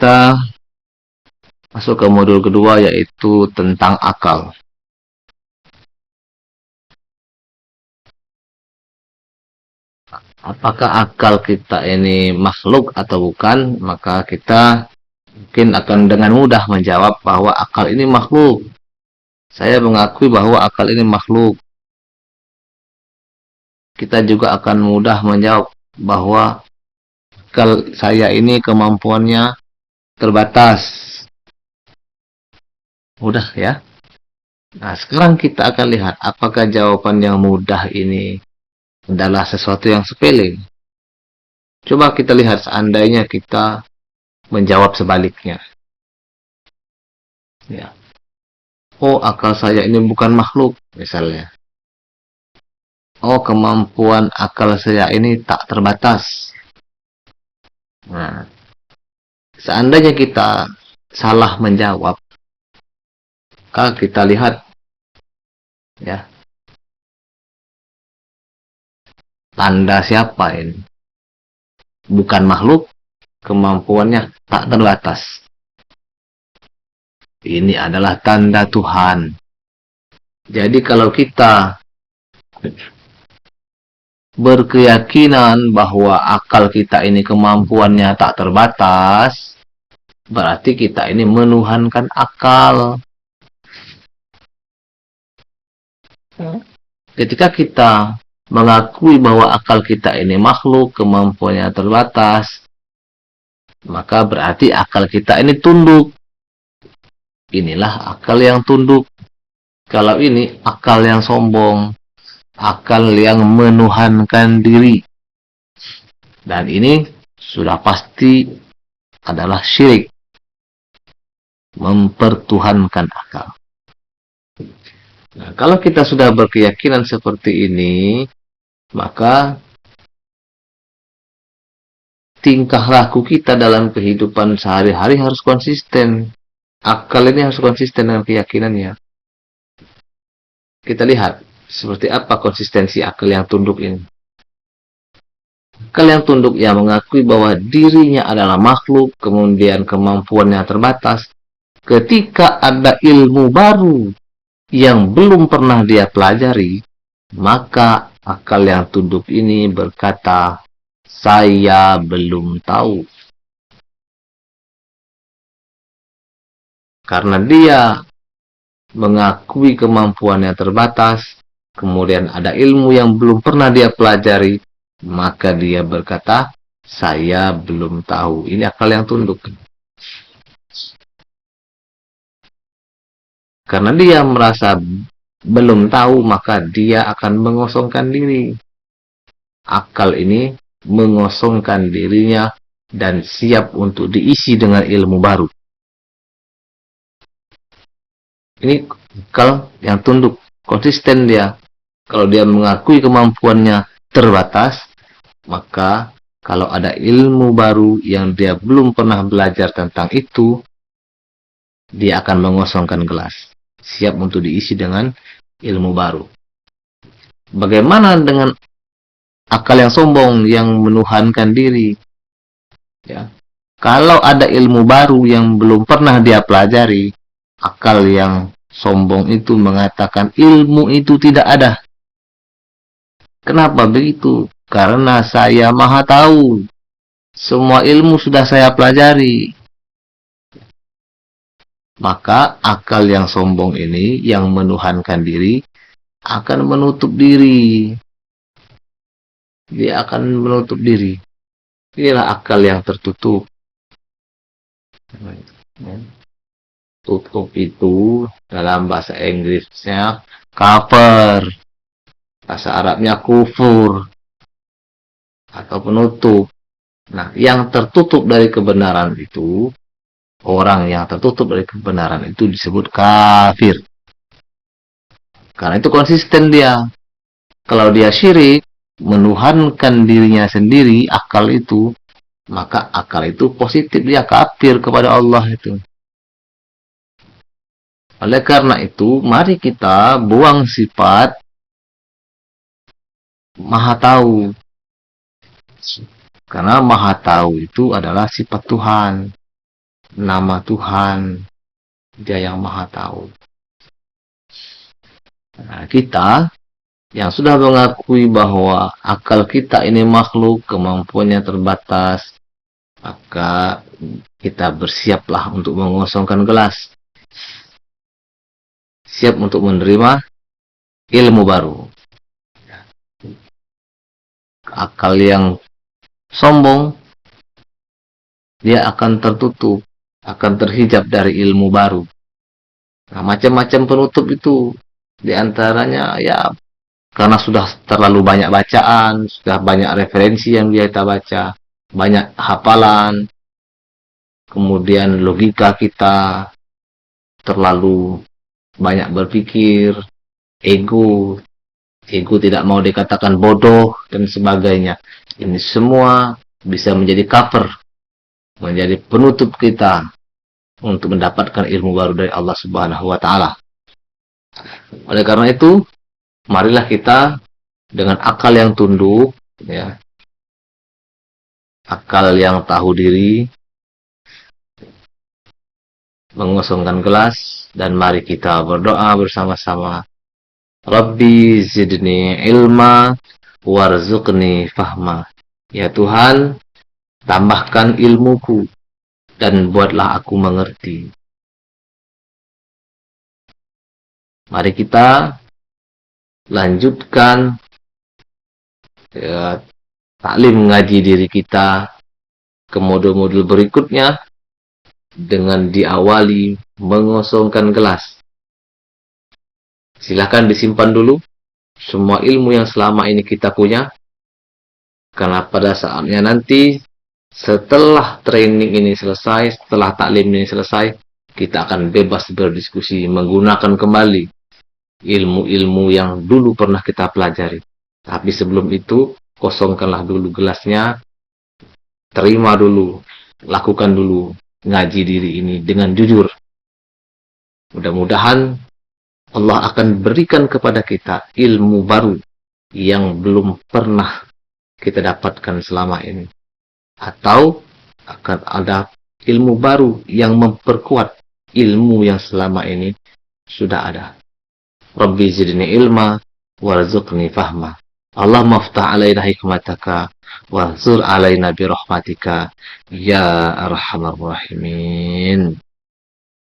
kita masuk ke modul kedua, yaitu tentang akal. Apakah akal kita ini makhluk atau bukan? Maka kita mungkin akan dengan mudah menjawab bahwa akal ini makhluk. Saya mengakui bahwa akal ini makhluk. Kita juga akan mudah menjawab bahwa akal saya ini kemampuannya terbatas. Mudah ya. Nah, sekarang kita akan lihat apakah jawaban yang mudah ini adalah sesuatu yang sepele. Coba kita lihat seandainya kita menjawab sebaliknya. Ya. Oh, akal saya ini bukan makhluk, misalnya. Oh, kemampuan akal saya ini tak terbatas. Nah, seandainya kita salah menjawab, maka kita lihat ya, tanda siapa ini? Bukan makhluk, kemampuannya tak terbatas. Ini adalah tanda Tuhan. Jadi kalau kita berkeyakinan bahwa akal kita ini kemampuannya tak terbatas, berarti kita ini menuhankan akal. Ketika kita mengakui bahwa akal kita ini makhluk, kemampuannya terbatas, maka berarti akal kita ini tunduk. Inilah akal yang tunduk. Kalau ini akal yang sombong, akal yang menuhankan diri. Dan ini sudah pasti adalah syirik. Mempertuhankan akal. Nah, kalau kita sudah berkeyakinan seperti ini, maka tingkah laku kita dalam kehidupan sehari-hari harus konsisten. Akal ini harus konsisten dengan keyakinannya. Kita lihat seperti apa konsistensi akal yang tunduk ini. Akal yang tunduk yang mengakui bahwa dirinya adalah makhluk, kemudian kemampuannya terbatas. Ketika ada ilmu baru yang belum pernah dia pelajari, maka akal yang tunduk ini berkata, saya belum tahu. Karena dia mengakui kemampuannya terbatas, kemudian ada ilmu yang belum pernah dia pelajari, maka dia berkata, saya belum tahu. Ini akal yang tunduk. Karena dia merasa belum tahu, maka dia akan mengosongkan diri. Akal ini mengosongkan dirinya dan siap untuk diisi dengan ilmu baru. Ini akal yang tunduk, konsisten dia. Kalau dia mengakui kemampuannya terbatas, maka kalau ada ilmu baru yang dia belum pernah belajar tentang itu, dia akan mengosongkan gelas. Siap untuk diisi dengan ilmu baru. Bagaimana dengan akal yang sombong yang menuhankan diri? Ya. Kalau ada ilmu baru yang belum pernah dia pelajari, akal yang sombong itu mengatakan ilmu itu tidak ada. Kenapa begitu? Karena saya maha tahu. Semua ilmu sudah saya pelajari. Maka akal yang sombong ini, yang menuhankan diri, akan menutup diri. Dia akan menutup diri. Inilah akal yang tertutup. Tutup itu dalam bahasa Inggrisnya cover. Bahasa Arabnya kufur. Atau penutup. Nah, yang tertutup dari kebenaran itu, orang yang tertutup dari kebenaran itu disebut kafir. Karena itu konsisten dia. Kalau dia syirik, menuhankan dirinya sendiri, akal itu, maka akal itu positif, dia kafir kepada Allah itu. Oleh karena itu, mari kita buang sifat maha tahu. Karena maha tahu itu adalah sifat Tuhan. nama Tuhan. Dia yang maha tahu. Nah, kita yang sudah mengakui bahwa akal kita ini makhluk, kemampuannya terbatas, maka kita bersiaplah untuk mengosongkan gelas. Siap untuk menerima ilmu baru. Akal yang sombong, dia akan tertutup, akan terhijab dari ilmu baru. Nah, macam-macam penutup itu. Di antaranya ya karena sudah terlalu banyak bacaan, sudah banyak referensi yang kita baca, banyak hafalan, kemudian logika kita terlalu banyak berpikir, ego tidak mau dikatakan bodoh, dan sebagainya. Ini semua bisa menjadi cover, menjadi penutup kita untuk mendapatkan ilmu baru dari Allah Subhanahu wa Ta'ala. Oleh karena itu, marilah kita dengan akal yang tunduk, ya, akal yang tahu diri, mengosongkan gelas, dan mari kita berdoa bersama-sama. Rabbi zidni ilma warzuqni fahma. Ya Tuhan, tambahkan ilmuku dan buatlah aku mengerti. Mari kita lanjutkan ya, taklim ngaji diri kita ke modul-modul berikutnya dengan diawali mengosongkan gelas. Silakan disimpan dulu semua ilmu yang selama ini kita punya, karena pada saatnya nanti setelah training ini selesai, setelah taklim ini selesai, kita akan bebas berdiskusi menggunakan kembali ilmu-ilmu yang dulu pernah kita pelajari. Tapi sebelum itu, kosongkanlah dulu gelasnya, terima dulu, lakukan dulu ngaji diri ini dengan jujur. Mudah-mudahan Allah akan berikan kepada kita ilmu baru yang belum pernah kita dapatkan selama ini. Atau akan ada ilmu baru yang memperkuat ilmu yang selama ini sudah ada. Rabbi zidni ilma warzuqni fahma. Allah maftah alaina hikmataka wa zur alaina birahmatika ya arhamar rahimin.